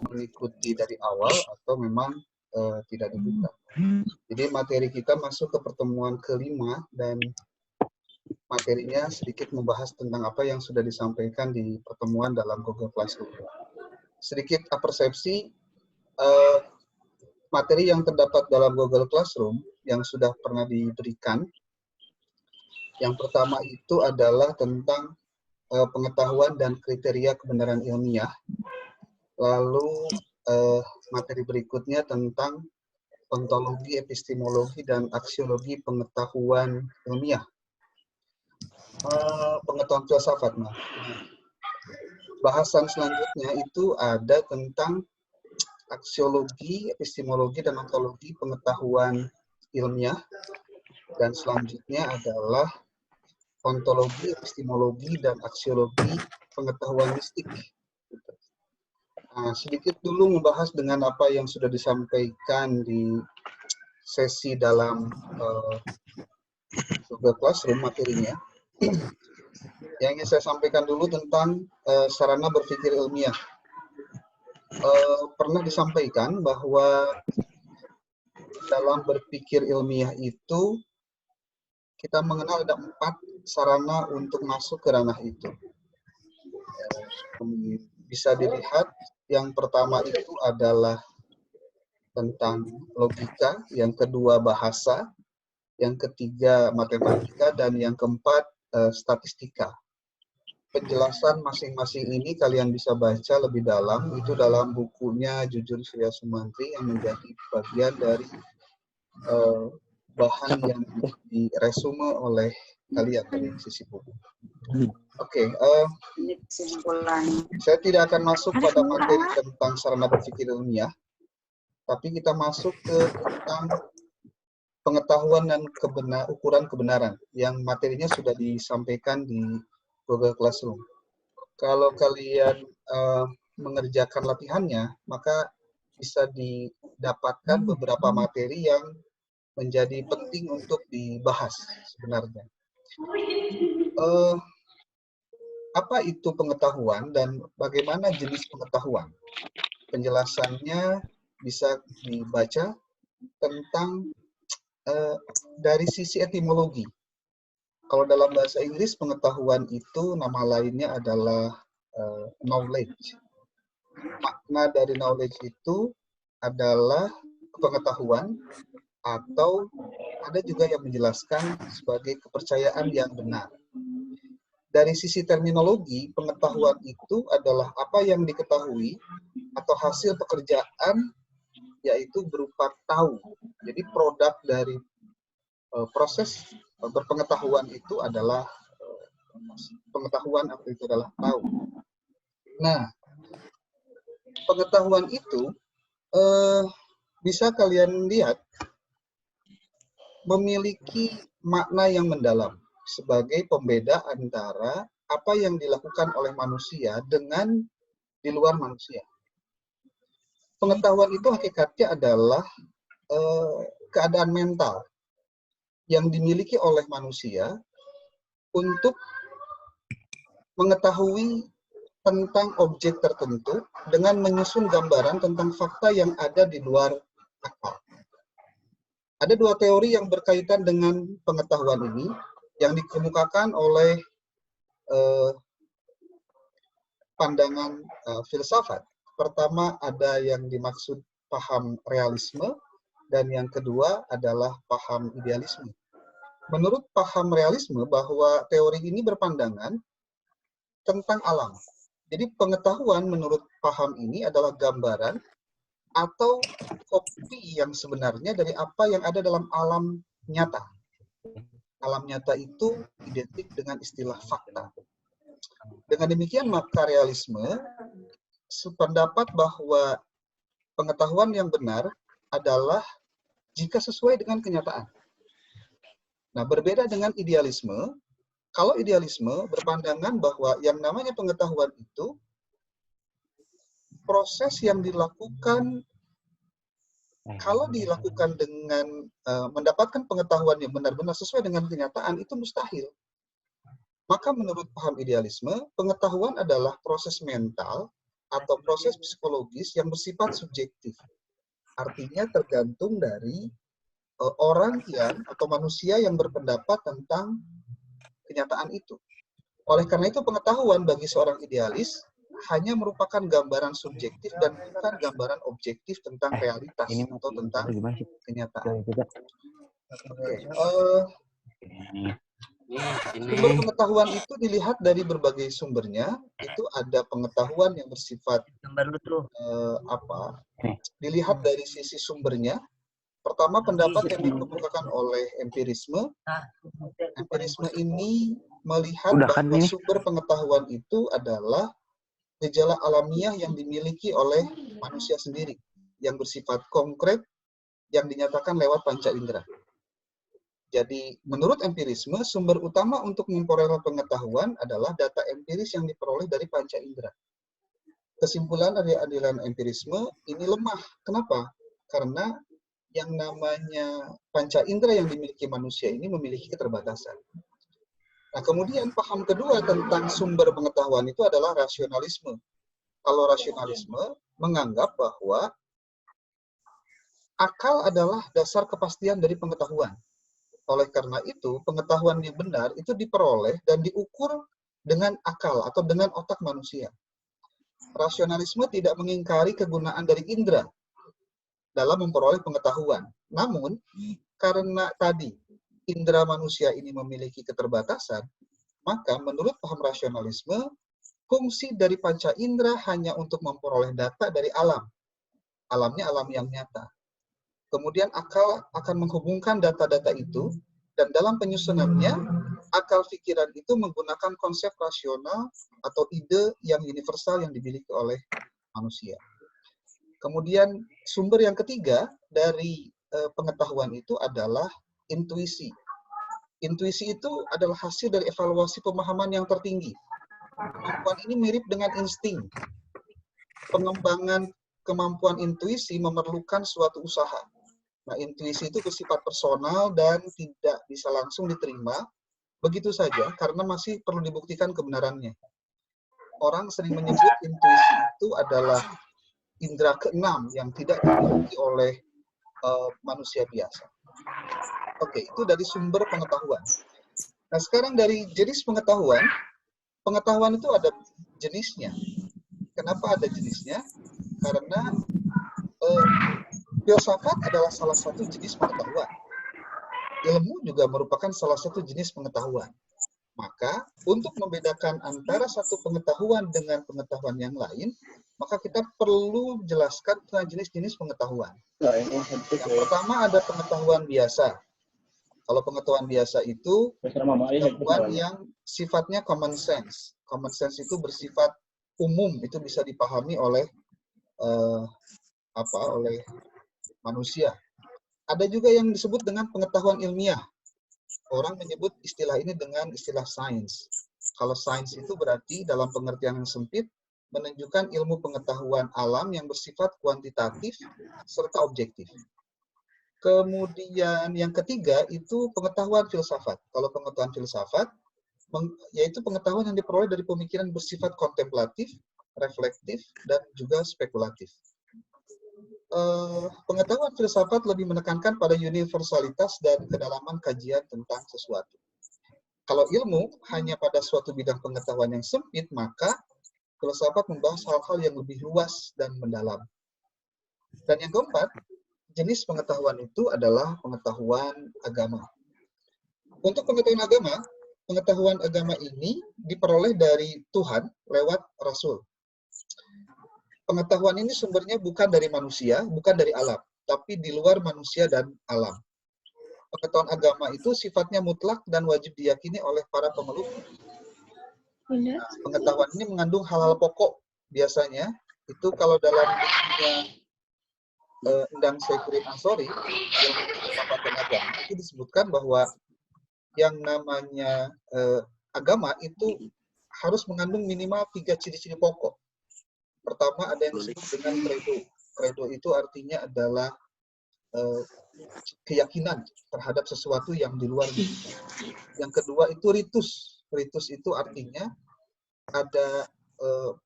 mengikuti dari awal atau memang tidak dibuka. Jadi materi kita masuk ke pertemuan kelima dan materinya sedikit membahas tentang apa yang sudah disampaikan di pertemuan dalam Google Classroom. Sedikit persepsi materi yang terdapat dalam Google Classroom yang sudah pernah diberikan. Yang pertama itu adalah tentang pengetahuan dan kriteria kebenaran ilmiah. Lalu materi berikutnya tentang ontologi, epistemologi, dan aksiologi pengetahuan ilmiah. Pengetahuan filsafat. Nah, bahasan selanjutnya itu ada tentang aksiologi, epistemologi, dan ontologi pengetahuan ilmiah. Dan selanjutnya adalah ontologi, epistemologi, dan aksiologi pengetahuan mistik. Nah, sedikit dulu membahas dengan apa yang sudah disampaikan di sesi dalam Google Classroom materinya. Yang ingin saya sampaikan dulu tentang sarana berpikir ilmiah. Pernah disampaikan bahwa dalam berpikir ilmiah itu kita mengenal ada 4 sarana untuk masuk ke ranah itu. Bisa dilihat yang pertama itu adalah tentang logika, yang kedua bahasa, yang ketiga matematika, dan yang keempat statistika. Penjelasan masing-masing ini kalian bisa baca lebih dalam, itu dalam bukunya Jujur Surya Sumantri yang menjadi bagian dari bahan yang diresume oleh kalian dari sisi buku. Oke, saya tidak akan masuk pada materi tentang sarana berpikir ilmiah, tapi kita masuk ke tentang pengetahuan dan ukuran kebenaran yang materinya sudah disampaikan di Google Classroom. Kalau kalian mengerjakan latihannya, maka bisa didapatkan beberapa materi yang menjadi penting untuk dibahas sebenarnya. Apa itu pengetahuan dan bagaimana jenis pengetahuan? Penjelasannya bisa dibaca tentang dari sisi etimologi. Kalau dalam bahasa Inggris, pengetahuan itu nama lainnya adalah knowledge. Makna dari knowledge itu adalah pengetahuan, atau ada juga yang menjelaskan sebagai kepercayaan yang benar. Dari sisi terminologi, pengetahuan itu adalah apa yang diketahui atau hasil pekerjaan, yaitu berupa tahu. Jadi produk dari proses berpengetahuan itu adalah pengetahuan, apa itu adalah tahu. Nah, pengetahuan itu bisa kalian lihat memiliki makna yang mendalam sebagai pembeda antara apa yang dilakukan oleh manusia dengan di luar manusia. Pengetahuan itu hakikatnya adalah keadaan mental yang dimiliki oleh manusia untuk mengetahui tentang objek tertentu dengan menyusun gambaran tentang fakta yang ada di luar akal. Ada 2 teori yang berkaitan dengan pengetahuan ini yang dikemukakan oleh pandangan filsafat. Pertama ada yang dimaksud paham realisme, dan yang kedua adalah paham idealisme. Menurut paham realisme, bahwa teori ini berpandangan tentang alam. Jadi pengetahuan menurut paham ini adalah gambaran atau kopi yang sebenarnya dari apa yang ada dalam alam nyata. Alam nyata itu identik dengan istilah fakta. Dengan demikian, maka realisme sependapat bahwa pengetahuan yang benar adalah jika sesuai dengan kenyataan. Nah, berbeda dengan idealisme. Kalau idealisme berpandangan bahwa yang namanya pengetahuan itu proses yang dilakukan, kalau dilakukan dengan mendapatkan pengetahuan yang benar-benar sesuai dengan kenyataan, itu mustahil. Maka menurut paham idealisme, pengetahuan adalah proses mental atau proses psikologis yang bersifat subjektif. Artinya tergantung dari orang yang atau manusia yang berpendapat tentang kenyataan itu. Oleh karena itu pengetahuan bagi seorang idealis hanya merupakan gambaran subjektif dan bukan gambaran objektif tentang realitas atau tentang kenyataan. Oke. Sumber pengetahuan itu dilihat dari berbagai sumbernya. Itu ada pengetahuan yang bersifat dilihat dari sisi sumbernya. Pertama, pendapat yang dikemukakan oleh empirisme. Empirisme ini melihat bahwa sumber pengetahuan itu adalah gejala alamiah yang dimiliki oleh manusia sendiri, yang bersifat konkret, yang dinyatakan lewat panca indera. Jadi, menurut empirisme, sumber utama untuk memperoleh pengetahuan adalah data empiris yang diperoleh dari panca indera. Kesimpulan dari adilan empirisme ini lemah. Kenapa? Karena yang namanya panca indera yang dimiliki manusia ini memiliki keterbatasan. Nah, kemudian paham kedua tentang sumber pengetahuan itu adalah rasionalisme. Kalau rasionalisme menganggap bahwa akal adalah dasar kepastian dari pengetahuan. Oleh karena itu, pengetahuan yang benar itu diperoleh dan diukur dengan akal atau dengan otak manusia. Rasionalisme tidak mengingkari kegunaan dari indera dalam memperoleh pengetahuan. Namun, karena tadi indera manusia ini memiliki keterbatasan, maka menurut paham rasionalisme, fungsi dari panca indera hanya untuk memperoleh data dari alam. Alamnya alam yang nyata. Kemudian akal akan menghubungkan data-data itu, dan dalam penyusunannya, akal pikiran itu menggunakan konsep rasional atau ide yang universal yang dimiliki oleh manusia. Kemudian sumber yang ketiga dari pengetahuan itu adalah intuisi. Intuisi itu adalah hasil dari evaluasi pemahaman yang tertinggi. Kemampuan ini mirip dengan insting. Pengembangan kemampuan intuisi memerlukan suatu usaha. Nah, intuisi itu bersifat personal dan tidak bisa langsung diterima begitu saja karena masih perlu dibuktikan kebenarannya. Orang sering menyebut intuisi itu adalah indera keenam yang tidak dimiliki oleh manusia biasa. Oke, itu dari sumber pengetahuan. Nah, sekarang dari jenis pengetahuan, pengetahuan itu ada jenisnya. Kenapa ada jenisnya? Karena filsafat adalah salah satu jenis pengetahuan. Ilmu juga merupakan salah satu jenis pengetahuan. Maka, untuk membedakan antara satu pengetahuan dengan pengetahuan yang lain, maka kita perlu jelaskan tentang jenis-jenis pengetahuan. Yang pertama ada pengetahuan biasa. Kalau pengetahuan biasa itu pengetahuan yang sifatnya common sense. Common sense itu bersifat umum, itu bisa dipahami oleh oleh manusia. Ada juga yang disebut dengan pengetahuan ilmiah. Orang menyebut istilah ini dengan istilah sains. Kalau sains itu berarti dalam pengertian yang sempit menunjukkan ilmu pengetahuan alam yang bersifat kuantitatif serta objektif. Kemudian yang ketiga itu pengetahuan filsafat. Kalau pengetahuan filsafat yaitu pengetahuan yang diperoleh dari pemikiran bersifat kontemplatif, reflektif, dan juga spekulatif. Pengetahuan filsafat lebih menekankan pada universalitas dan kedalaman kajian tentang sesuatu. Kalau ilmu hanya pada suatu bidang pengetahuan yang sempit, maka filsafat membahas hal-hal yang lebih luas dan mendalam. Dan yang keempat, jenis pengetahuan itu adalah pengetahuan agama. Untuk pengetahuan agama ini diperoleh dari Tuhan lewat Rasul. Pengetahuan ini sumbernya bukan dari manusia, bukan dari alam, tapi di luar manusia dan alam. Pengetahuan agama itu sifatnya mutlak dan wajib diyakini oleh para pemeluk. Nah, pengetahuan ini mengandung hal-hal pokok biasanya. Itu kalau dalam bukunya Endang Seyfuddin Ansori, yang filsafat agama, itu disebutkan bahwa yang namanya agama itu harus mengandung minimal 3 ciri-ciri pokok. Pertama ada yang disebut dengan credo. Credo itu artinya adalah keyakinan terhadap sesuatu yang di luar diri. Yang kedua itu ritus. Ritus itu artinya ada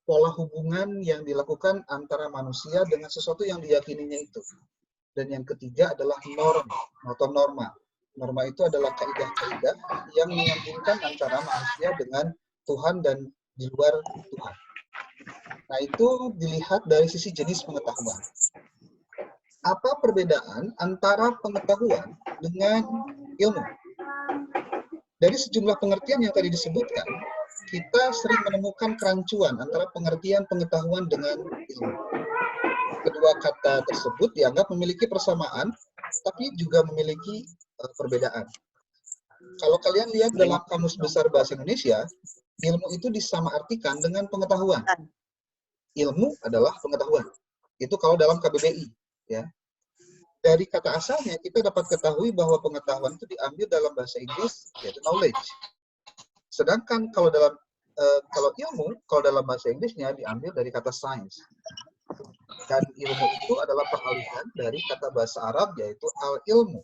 pola hubungan yang dilakukan antara manusia dengan sesuatu yang diyakininya itu. Dan yang ketiga adalah norm atau norma. Norma itu adalah kaidah-kaidah yang menyambungkan antara manusia dengan Tuhan dan di luar Tuhan. Nah, itu dilihat dari sisi jenis pengetahuan. Apa perbedaan antara pengetahuan dengan ilmu? Dari sejumlah pengertian yang tadi disebutkan, kita sering menemukan kerancuan antara pengertian pengetahuan dengan ilmu. Kedua kata tersebut dianggap memiliki persamaan, tapi juga memiliki perbedaan. Kalau kalian lihat dalam Kamus Besar Bahasa Indonesia, ilmu itu disamaartikan dengan pengetahuan. Ilmu adalah pengetahuan. Itu kalau dalam KBBI, ya. Dari kata asalnya kita dapat ketahui bahwa pengetahuan itu diambil dalam bahasa Inggris yaitu knowledge. Sedangkan kalau ilmu, kalau dalam bahasa Inggrisnya diambil dari kata science. Dan ilmu itu adalah peralihan dari kata bahasa Arab yaitu al-ilmu.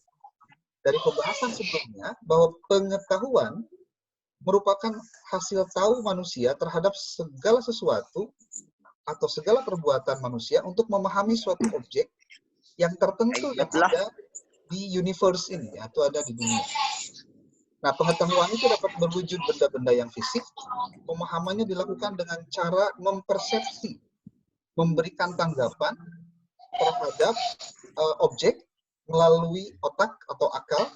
Dari pembahasan sebelumnya bahwa pengetahuan merupakan hasil tahu manusia terhadap segala sesuatu atau segala perbuatan manusia untuk memahami suatu objek yang tertentu yang ada di universe ini, atau ada di dunia. Nah, pengetahuan itu dapat berwujud benda-benda yang fisik. Pemahamannya dilakukan dengan cara mempersepsi, memberikan tanggapan terhadap objek melalui otak atau akal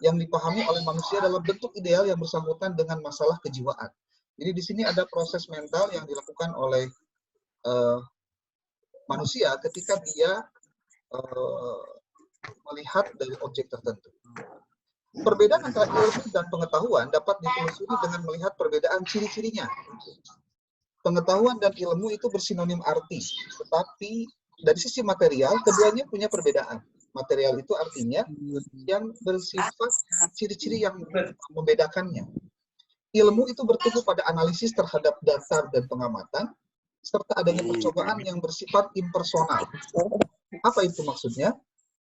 yang dipahami oleh manusia dalam bentuk ideal yang bersangkutan dengan masalah kejiwaan. Jadi di sini ada proses mental yang dilakukan oleh manusia ketika dia melihat dari objek tertentu. Perbedaan antara ilmu dan pengetahuan dapat ditelusuri dengan melihat perbedaan ciri-cirinya. Pengetahuan dan ilmu itu bersinonim arti, tetapi dari sisi material, keduanya punya perbedaan. Material itu artinya yang bersifat ciri-ciri yang membedakannya. Ilmu itu bertumbuh pada analisis terhadap dasar dan pengamatan, serta adanya percobaan yang bersifat impersonal. Apa itu maksudnya?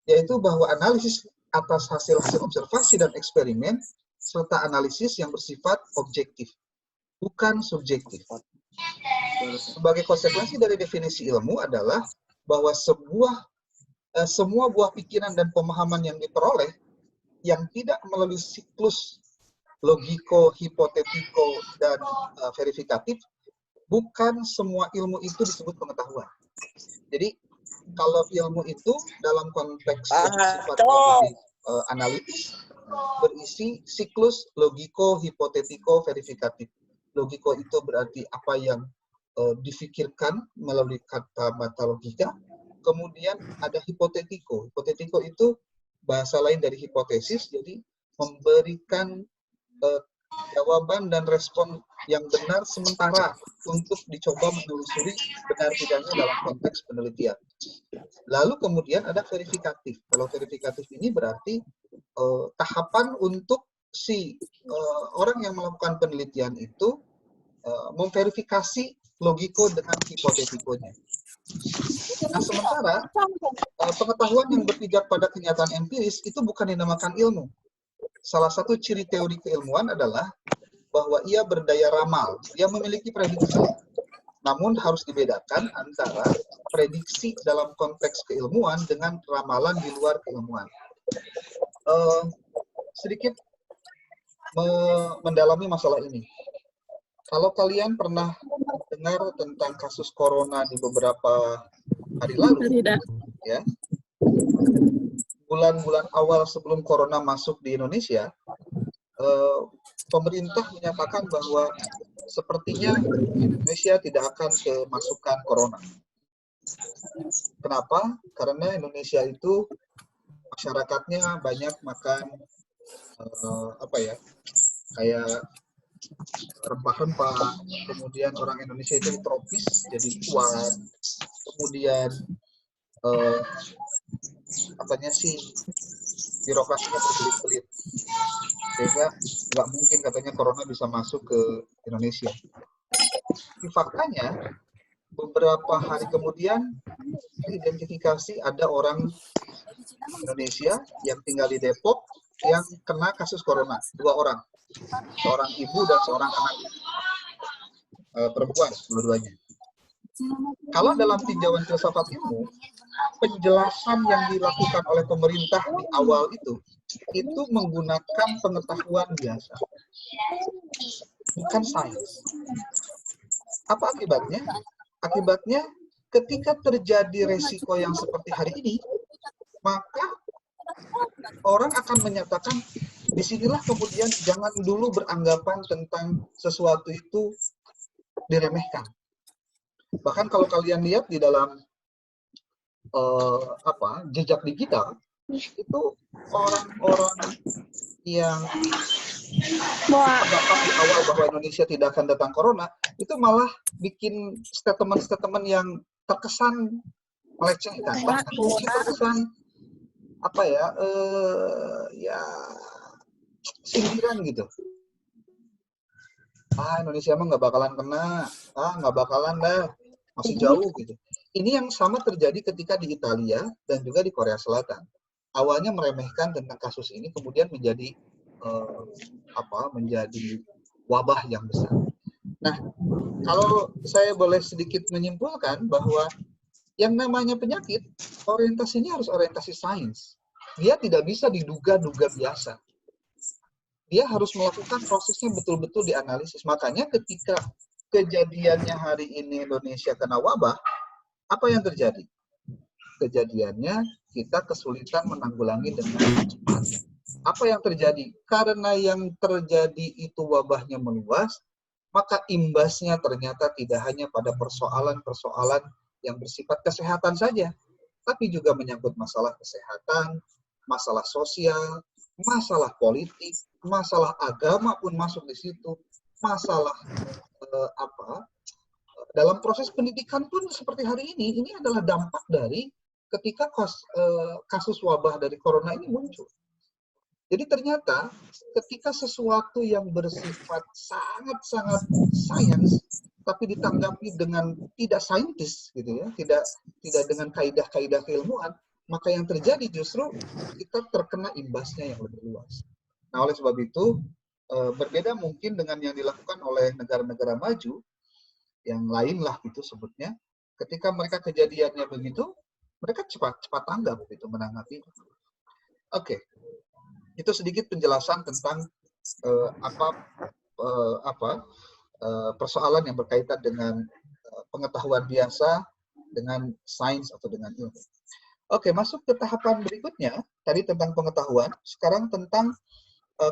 Yaitu bahwa analisis atas hasil-hasil observasi dan eksperimen, serta analisis yang bersifat objektif, bukan subjektif. Sebagai konsekuensi dari definisi ilmu adalah bahwa semua buah pikiran dan pemahaman yang diperoleh yang tidak melalui siklus logiko, hipotetiko, dan verifikatif, bukan semua ilmu itu disebut pengetahuan. Jadi, kalau ilmu itu dalam konteks sifatnya lebih analitis, berisi siklus logiko, hipotetiko, verifikatif. Logiko itu berarti apa yang difikirkan melalui kata-kata logika. Kemudian ada hipotetiko. Hipotetiko itu bahasa lain dari hipotesis, jadi memberikan jawaban dan respon yang benar sementara untuk dicoba menelusuri benar tidaknya dalam konteks penelitian. Lalu kemudian ada verifikatif. Kalau verifikatif ini berarti tahapan untuk si orang yang melakukan penelitian itu memverifikasi logiko dengan hipotetikonya. Nah, sementara pengetahuan yang berpijak pada kenyataan empiris itu bukan dinamakan ilmu. Salah satu ciri teori keilmuan adalah bahwa ia berdaya ramal, ia memiliki prediksi. Namun harus dibedakan antara prediksi dalam konteks keilmuan dengan ramalan di luar keilmuan. Sedikit mendalami masalah ini. Kalau kalian pernah dengar tentang kasus corona di beberapa hari lalu, ya, bulan-bulan awal sebelum corona masuk di Indonesia, pemerintah menyatakan bahwa sepertinya Indonesia tidak akan kemasukan corona. Kenapa? Karena Indonesia itu masyarakatnya banyak makan kayak rempah-rempah, kemudian orang Indonesia itu tropis jadi kuat, kemudian birokrasinya berbelit-belit, sehingga nggak mungkin katanya corona bisa masuk ke Indonesia. Di faktanya, beberapa hari kemudian diidentifikasi ada orang Indonesia yang tinggal di Depok yang kena kasus corona, 2 orang, seorang ibu dan seorang anak. perempuan dua-duanya. Kalau dalam tinjauan filsafat ilmu, penjelasan yang dilakukan oleh pemerintah di awal itu menggunakan pengetahuan biasa, bukan sains. Apa akibatnya? Akibatnya ketika terjadi resiko yang seperti hari ini, maka orang akan menyatakan disinilah kemudian jangan dulu beranggapan tentang sesuatu itu diremehkan. Bahkan kalau kalian lihat di dalam jejak digital, itu orang-orang yang pendapat di awal bahwa Indonesia tidak akan datang corona, itu malah bikin statement-statement yang terkesan melecehkan, bahkan terkesan sindiran gitu. Indonesia mah nggak bakalan kena, nggak bakalan dah, masih jauh gitu. Ini yang sama terjadi ketika di Italia dan juga di Korea Selatan. Awalnya meremehkan tentang kasus ini, kemudian menjadi menjadi wabah yang besar. Nah, kalau saya boleh sedikit menyimpulkan bahwa yang namanya penyakit, orientasinya harus orientasi sains. Dia tidak bisa diduga-duga biasa. Dia harus melakukan prosesnya betul-betul dianalisis. Makanya ketika kejadiannya hari ini Indonesia kena wabah, apa yang terjadi? Kejadiannya kita kesulitan menanggulangi dengan cepat. Apa yang terjadi? Karena yang terjadi itu wabahnya meluas, maka imbasnya ternyata tidak hanya pada persoalan-persoalan yang bersifat kesehatan saja, tapi juga menyangkut masalah kesehatan, masalah sosial, masalah politik, masalah agama pun masuk di situ, masalah dalam proses pendidikan pun seperti hari ini adalah dampak dari ketika kasus wabah dari corona ini muncul. Jadi ternyata ketika sesuatu yang bersifat sangat-sangat sains, tapi ditanggapi dengan tidak saintis, gitu ya, tidak dengan kaidah-kaidah keilmuan, maka yang terjadi justru kita terkena imbasnya yang lebih luas. Nah, oleh sebab itu, berbeda mungkin dengan yang dilakukan oleh negara-negara maju, yang lain lah gitu sebutnya, ketika mereka kejadiannya begitu, mereka cepat tanggap gitu menanggapi. Oke. Itu sedikit penjelasan tentang persoalan yang berkaitan dengan pengetahuan biasa, dengan sains atau dengan ilmu. Oke, masuk ke tahapan berikutnya, tadi tentang pengetahuan, sekarang tentang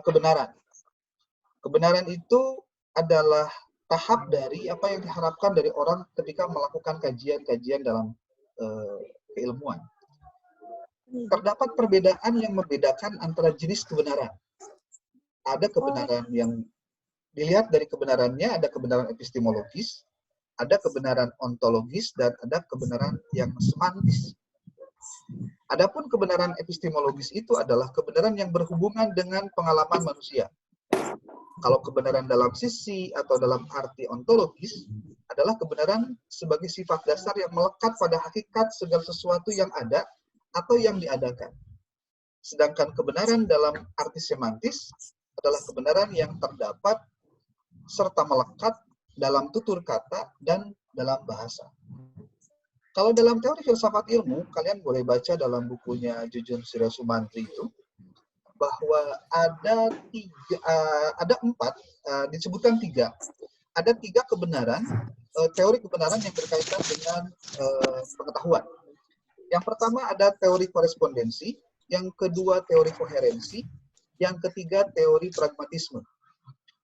kebenaran. Kebenaran itu adalah tahap dari apa yang diharapkan dari orang ketika melakukan kajian-kajian dalam keilmuan. Terdapat perbedaan yang membedakan antara jenis kebenaran. Ada kebenaran yang dilihat dari kebenarannya, ada kebenaran epistemologis, ada kebenaran ontologis, dan ada kebenaran yang semantis. Adapun kebenaran epistemologis itu adalah kebenaran yang berhubungan dengan pengalaman manusia. Kalau kebenaran dalam sisi atau dalam arti ontologis adalah kebenaran sebagai sifat dasar yang melekat pada hakikat segala sesuatu yang ada atau yang diadakan. Sedangkan kebenaran dalam arti semantis adalah kebenaran yang terdapat serta melekat dalam tutur kata dan dalam bahasa. Kalau dalam teori filsafat ilmu, kalian boleh baca dalam bukunya Jujun Surya Sumantri itu, bahwa ada empat, disebutkan tiga. Ada tiga kebenaran, teori kebenaran yang berkaitan dengan pengetahuan. Yang pertama ada teori korespondensi, yang kedua teori koherensi, yang ketiga teori pragmatisme.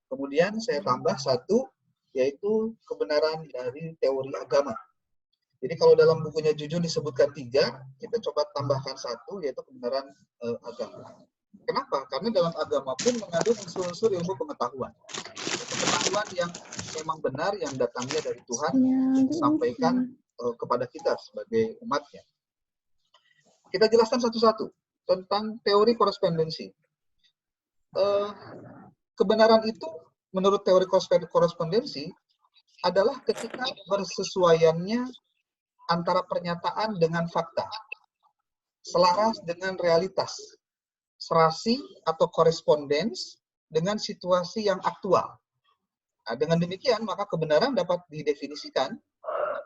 Kemudian saya tambah satu, yaitu kebenaran dari teori agama. Jadi kalau dalam bukunya Jujun disebutkan tiga, kita coba tambahkan satu, yaitu kebenaran agama. Kenapa? Karena dalam agama pun mengandung unsur-unsur ilmu pengetahuan. Pengetahuan yang memang benar, yang datangnya dari Tuhan, yang disampaikan kepada kita sebagai umatnya. Kita jelaskan satu-satu tentang teori korespondensi. Kebenaran itu menurut teori korespondensi adalah ketika bersesuaiannya antara pernyataan dengan fakta, selaras dengan realitas, serasi atau korespondens dengan situasi yang aktual. Nah, dengan demikian, maka kebenaran dapat didefinisikan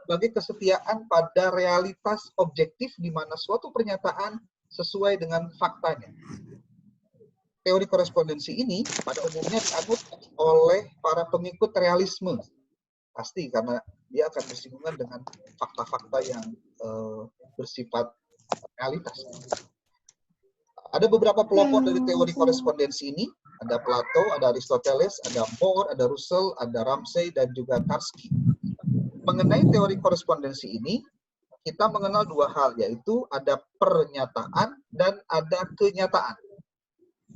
sebagai kesetiaan pada realitas objektif di mana suatu pernyataan sesuai dengan faktanya. Teori korespondensi ini pada umumnya dianut oleh para pengikut realisme. Pasti, karena dia akan bersinggungan dengan fakta-fakta yang bersifat realitas. Ada beberapa pelopor dari teori korespondensi ini. Ada Plato, ada Aristoteles, ada Moore, ada Russell, ada Ramsey, dan juga Tarski. Mengenai teori korespondensi ini, kita mengenal dua hal, yaitu ada pernyataan dan ada kenyataan.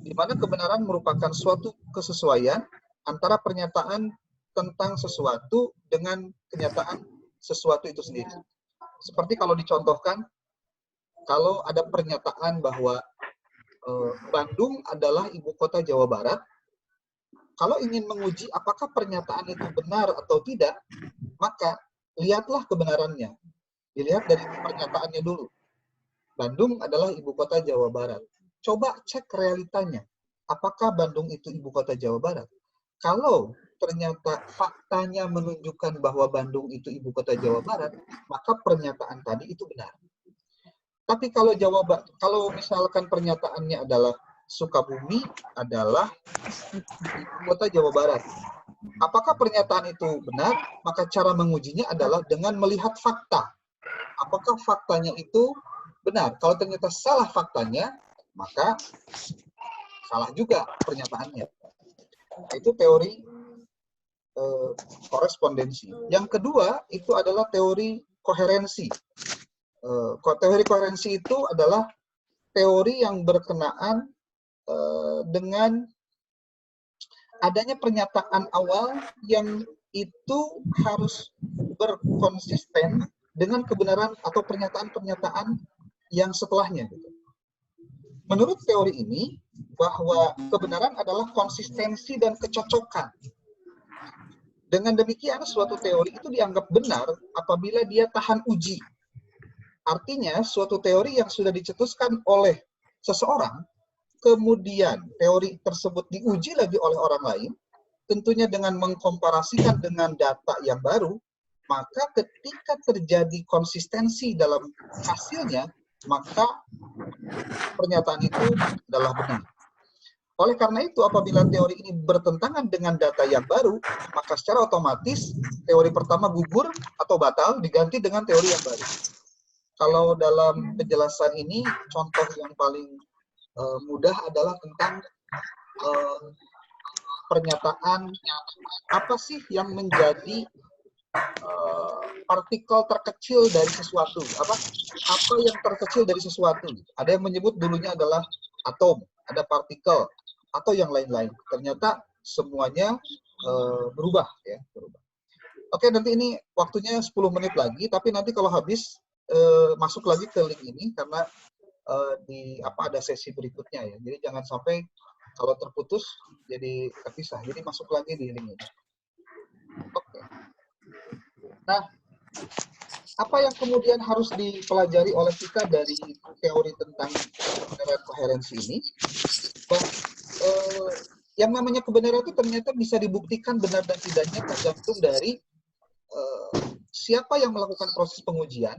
Di mana kebenaran merupakan suatu kesesuaian antara pernyataan tentang sesuatu dengan kenyataan sesuatu itu sendiri. Seperti kalau dicontohkan, kalau ada pernyataan bahwa Bandung adalah ibu kota Jawa Barat, kalau ingin menguji apakah pernyataan itu benar atau tidak, maka lihatlah kebenarannya. Dilihat dari pernyataannya dulu. Bandung adalah ibu kota Jawa Barat. Coba cek realitanya. Apakah Bandung itu ibu kota Jawa Barat? Kalau ternyata faktanya menunjukkan bahwa Bandung itu ibu kota Jawa Barat, maka pernyataan tadi itu benar. Tapi kalau misalkan pernyataannya adalah Sukabumi adalah ibu kota Jawa Barat, apakah pernyataan itu benar? Maka cara mengujinya adalah dengan melihat fakta. Apakah faktanya itu benar? Kalau ternyata salah faktanya, maka salah juga pernyataannya. Itu teori korespondensi. Yang kedua itu adalah teori koherensi. Teori koherensi itu adalah teori yang berkenaan dengan adanya pernyataan awal yang itu harus berkonsisten dengan kebenaran atau pernyataan-pernyataan yang setelahnya. Menurut teori ini, bahwa kebenaran adalah konsistensi dan kecocokan. Dengan demikian, suatu teori itu dianggap benar apabila dia tahan uji. Artinya, suatu teori yang sudah dicetuskan oleh seseorang, kemudian teori tersebut diuji lagi oleh orang lain, tentunya dengan mengkomparasikan dengan data yang baru, maka ketika terjadi konsistensi dalam hasilnya, maka pernyataan itu adalah benar. Oleh karena itu, apabila teori ini bertentangan dengan data yang baru, maka secara otomatis teori pertama gugur atau batal diganti dengan teori yang baru. Kalau dalam penjelasan ini, contoh yang paling mudah adalah tentang pernyataan apa sih yang menjadi partikel terkecil dari sesuatu. Apa yang terkecil dari sesuatu. Ada yang menyebut dulunya adalah atom, ada partikel, atau yang lain-lain. Ternyata semuanya berubah. Ya, berubah. Oke, nanti ini waktunya 10 menit lagi, tapi nanti kalau habis, masuk lagi ke link ini, karena ada sesi berikutnya ya. Jadi jangan sampai kalau terputus jadi terpisah. Jadi masuk lagi di link ini. Oke. Nah, apa yang kemudian harus dipelajari oleh kita dari teori tentang kebenaran koherensi ini? Yang namanya kebenaran itu ternyata bisa dibuktikan benar dan tidaknya tergantung dari siapa yang melakukan proses pengujian,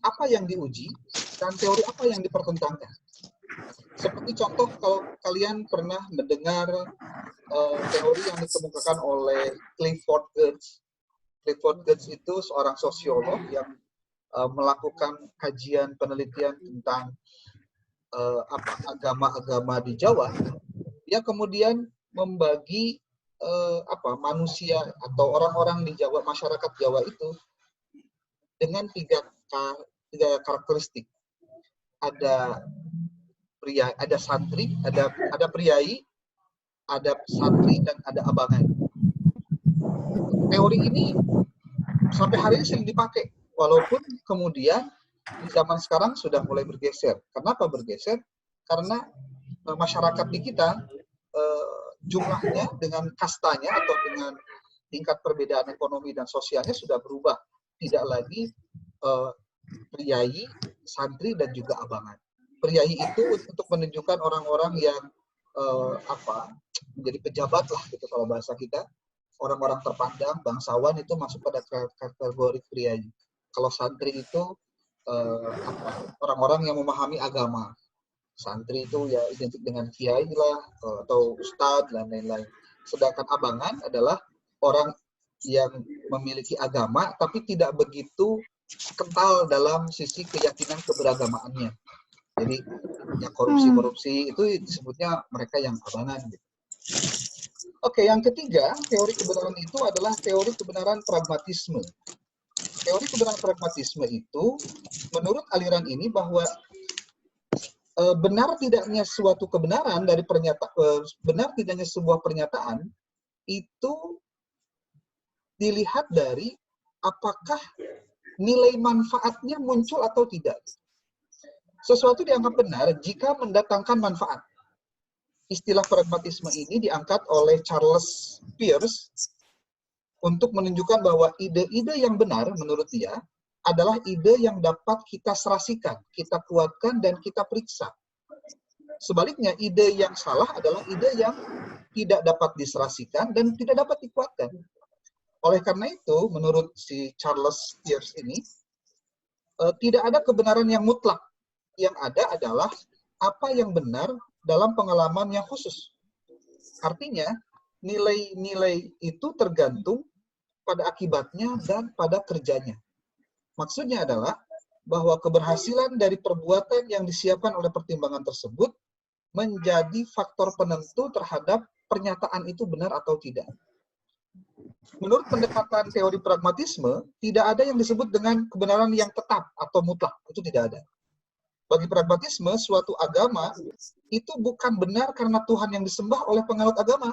apa yang diuji, dan teori apa yang dipertentangkan. Seperti contoh, kalau kalian pernah mendengar teori yang dikemukakan oleh Clifford Geertz. Clifford Geertz itu seorang sosiolog yang melakukan kajian penelitian tentang agama-agama di Jawa. Dia kemudian membagi manusia atau orang-orang di Jawa, masyarakat Jawa itu dengan tiga karakteristik. Ada pria, ada santri, ada priai, ada santri, dan ada abangan. Teori ini sampai hari ini sering dipakai, walaupun kemudian di zaman sekarang sudah mulai bergeser. Kenapa bergeser? Karena masyarakat di kita jumlahnya dengan kastanya atau dengan tingkat perbedaan ekonomi dan sosialnya sudah berubah. Tidak lagi priai, santri, dan juga abangan. Priai itu untuk menunjukkan orang-orang yang menjadi pejabat lah gitu kalau bahasa kita. orang-orang terpandang, bangsawan itu masuk pada kategori kiai. Kalau santri itu orang-orang yang memahami agama. Santri itu ya identik dengan kiai lah, atau ustadz dan lain-lain. Sedangkan abangan adalah orang yang memiliki agama tapi tidak begitu kental dalam sisi keyakinan keberagamaannya. Jadi yang korupsi-korupsi itu disebutnya mereka yang abangan. Gitu. Oke, yang ketiga, teori kebenaran itu adalah teori kebenaran pragmatisme. Teori kebenaran pragmatisme itu, menurut aliran ini bahwa benar tidaknya suatu kebenaran dari benar tidaknya sebuah pernyataan itu dilihat dari apakah nilai manfaatnya muncul atau tidak. Sesuatu dianggap benar jika mendatangkan manfaat. Istilah pragmatisme ini diangkat oleh Charles Peirce untuk menunjukkan bahwa ide-ide yang benar menurut dia adalah ide yang dapat kita serasikan, kita kuatkan, dan kita periksa. Sebaliknya, ide yang salah adalah ide yang tidak dapat diserasikan dan tidak dapat dikuatkan. Oleh karena itu, menurut si Charles Peirce ini, tidak ada kebenaran yang mutlak. Yang ada adalah apa yang benar dalam pengalaman yang khusus. Artinya, nilai-nilai itu tergantung pada akibatnya dan pada kerjanya. Maksudnya adalah bahwa keberhasilan dari perbuatan yang disiapkan oleh pertimbangan tersebut menjadi faktor penentu terhadap pernyataan itu benar atau tidak. Menurut pendekatan teori pragmatisme, tidak ada yang disebut dengan kebenaran yang tetap atau mutlak. Itu tidak ada. Bagi pragmatisme, suatu agama itu bukan benar karena Tuhan yang disembah oleh penganut agama.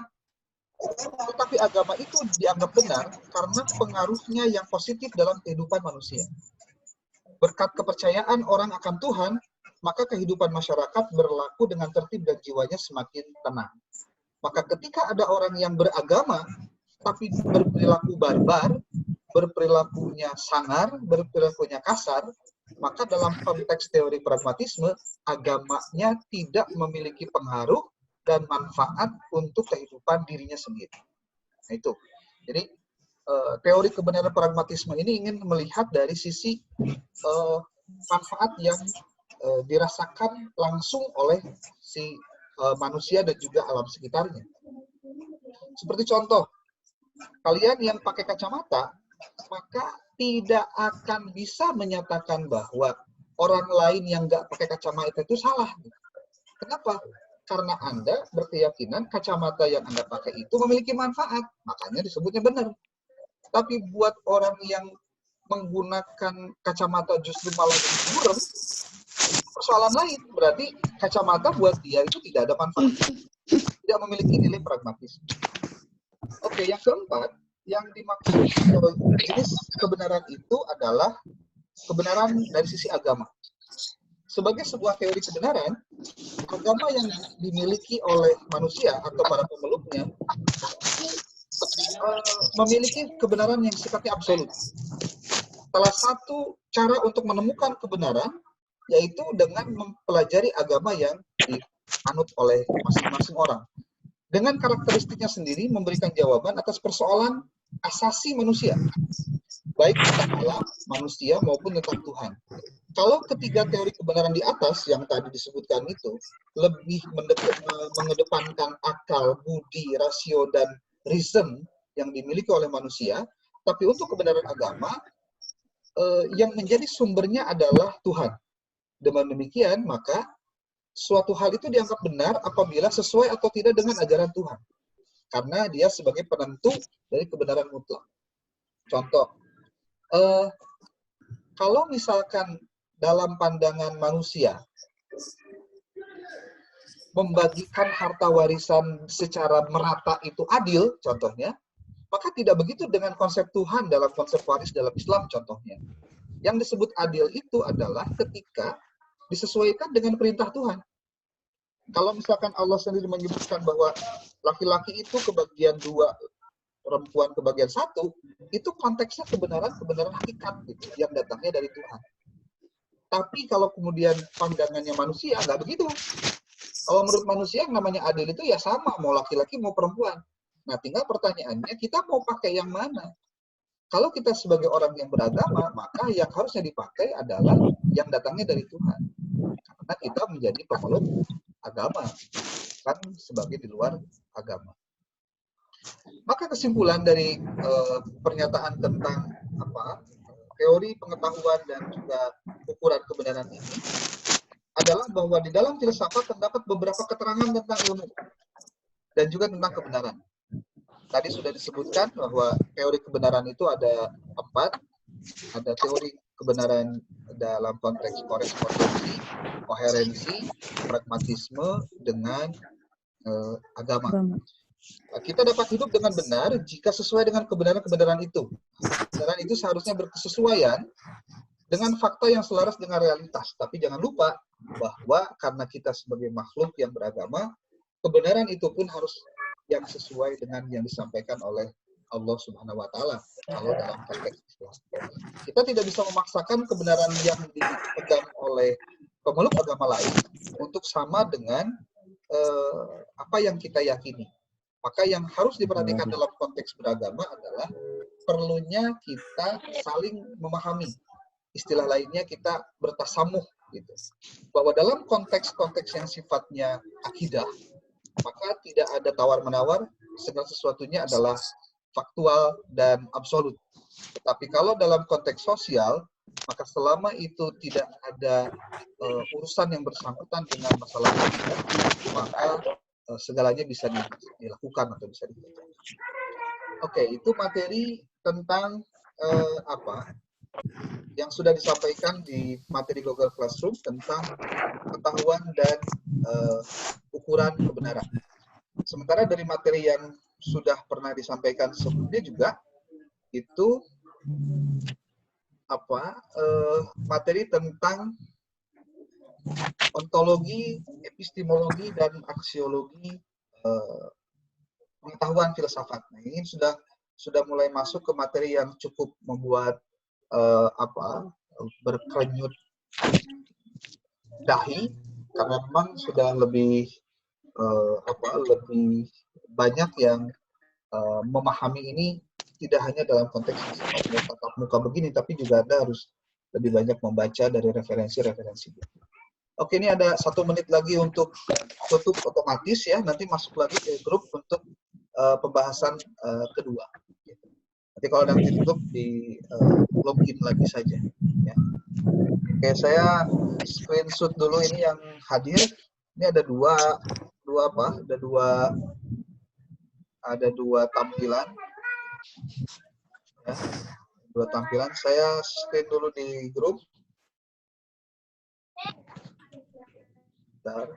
Tetapi agama itu dianggap benar karena pengaruhnya yang positif dalam kehidupan manusia. Berkat kepercayaan orang akan Tuhan, maka kehidupan masyarakat berlaku dengan tertib dan jiwanya semakin tenang. Maka ketika ada orang yang beragama, tapi berperilaku barbar, berperilakunya sangar, berperilakunya kasar, maka dalam konteks teori pragmatisme, agamanya tidak memiliki pengaruh dan manfaat untuk kehidupan dirinya sendiri. Nah itu. Jadi teori kebenaran pragmatisme ini ingin melihat dari sisi manfaat yang dirasakan langsung oleh si manusia dan juga alam sekitarnya. Seperti contoh, kalian yang pakai kacamata, maka tidak akan bisa menyatakan bahwa orang lain yang nggak pakai kacamata itu salah. Kenapa? Karena Anda berkeyakinan kacamata yang Anda pakai itu memiliki manfaat, makanya disebutnya benar. Tapi buat orang yang menggunakan kacamata justru malah burem, persoalan lain. Berarti kacamata buat dia itu tidak ada manfaat, tidak memiliki nilai pragmatis. Oke, yang keempat, yang dimaksud jenis kebenaran itu adalah kebenaran dari sisi agama. Sebagai sebuah teori kebenaran, agama yang dimiliki oleh manusia atau para pemeluknya memiliki kebenaran yang sifatnya absolut. Salah satu cara untuk menemukan kebenaran yaitu dengan mempelajari agama yang dianut oleh masing-masing orang. Dengan karakteristiknya sendiri memberikan jawaban atas persoalan asasi manusia, baik tentang alam, manusia, maupun tentang Tuhan. Kalau ketiga teori kebenaran di atas yang tadi disebutkan itu lebih mengedepankan akal, budi, rasio, dan reason yang dimiliki oleh manusia, tapi untuk kebenaran agama, yang menjadi sumbernya adalah Tuhan. Dengan demikian, maka suatu hal itu dianggap benar apabila sesuai atau tidak dengan ajaran Tuhan. Karena dia sebagai penentu dari kebenaran mutlak. Contoh, kalau misalkan dalam pandangan manusia, membagikan harta warisan secara merata itu adil, contohnya, maka tidak begitu dengan konsep Tuhan dalam konsep waris dalam Islam, contohnya. Yang disebut adil itu adalah ketika disesuaikan dengan perintah Tuhan. Kalau misalkan Allah sendiri menyebutkan bahwa laki-laki itu kebagian 2, perempuan kebagian 1, itu konteksnya kebenaran hakikat gitu, yang datangnya dari Tuhan. Tapi kalau kemudian pandangannya manusia, nggak begitu. Kalau menurut manusia yang namanya adil itu ya sama, mau laki-laki mau perempuan. Nah, tinggal pertanyaannya, kita mau pakai yang mana? Kalau kita sebagai orang yang beragama, maka yang harusnya dipakai adalah yang datangnya dari Tuhan. Karena kita menjadi pemeluk agama, kan sebagai di luar agama. Maka kesimpulan dari pernyataan tentang teori pengetahuan dan juga ukuran kebenaran ini adalah bahwa di dalam filsafat terdapat beberapa keterangan tentang ilmu dan juga tentang kebenaran. Tadi sudah disebutkan bahwa teori kebenaran itu ada 4. Ada teori kebenaran dalam konteks korespondensi, koherensi, pragmatisme dengan agama. Kita dapat hidup dengan benar jika sesuai dengan kebenaran-kebenaran itu. Kebenaran itu seharusnya berkesesuaian dengan fakta yang selaras dengan realitas. Tapi jangan lupa bahwa karena kita sebagai makhluk yang beragama, kebenaran itu pun harus yang sesuai dengan yang disampaikan oleh Allah Subhanahu wa Ta'ala. Kalau dalam konteks Islam, kita tidak bisa memaksakan kebenaran yang dipegang oleh pemeluk agama lain untuk sama dengan apa yang kita yakini. Maka yang harus diperhatikan dalam konteks beragama adalah perlunya kita saling memahami. Istilah lainnya kita bertasamuh gitu. Bahwa dalam konteks-konteks yang sifatnya akidah, maka tidak ada tawar-menawar, segala sesuatunya adalah faktual dan absolut. Tapi kalau dalam konteks sosial, maka selama itu tidak ada urusan yang bersangkutan dengan masalah akidah, maka segalanya bisa dilakukan atau bisa dikerjakan. Oke, itu materi tentang yang sudah disampaikan di materi Google Classroom tentang pengetahuan dan ukuran kebenaran. Sementara dari materi yang sudah pernah disampaikan sebelumnya juga itu materi tentang ontologi, epistemologi dan aksiologi pengetahuan filsafat. Nah, ini sudah mulai masuk ke materi yang cukup membuat berkerenyut dahi, karena memang sudah lebih lebih banyak yang memahami ini tidak hanya dalam konteks tatap muka begini, tapi juga Anda harus lebih banyak membaca dari referensi-referensi. Oke, ini ada 1 menit lagi untuk tutup otomatis ya, nanti masuk lagi ke grup untuk pembahasan kedua. Nanti kalau nanti tutup di login lagi saja. Ya. Oke, saya screenshot dulu ini yang hadir. Ini ada dua tampilan. Ya, 2 tampilan. Saya screen dulu di grup. Bentar.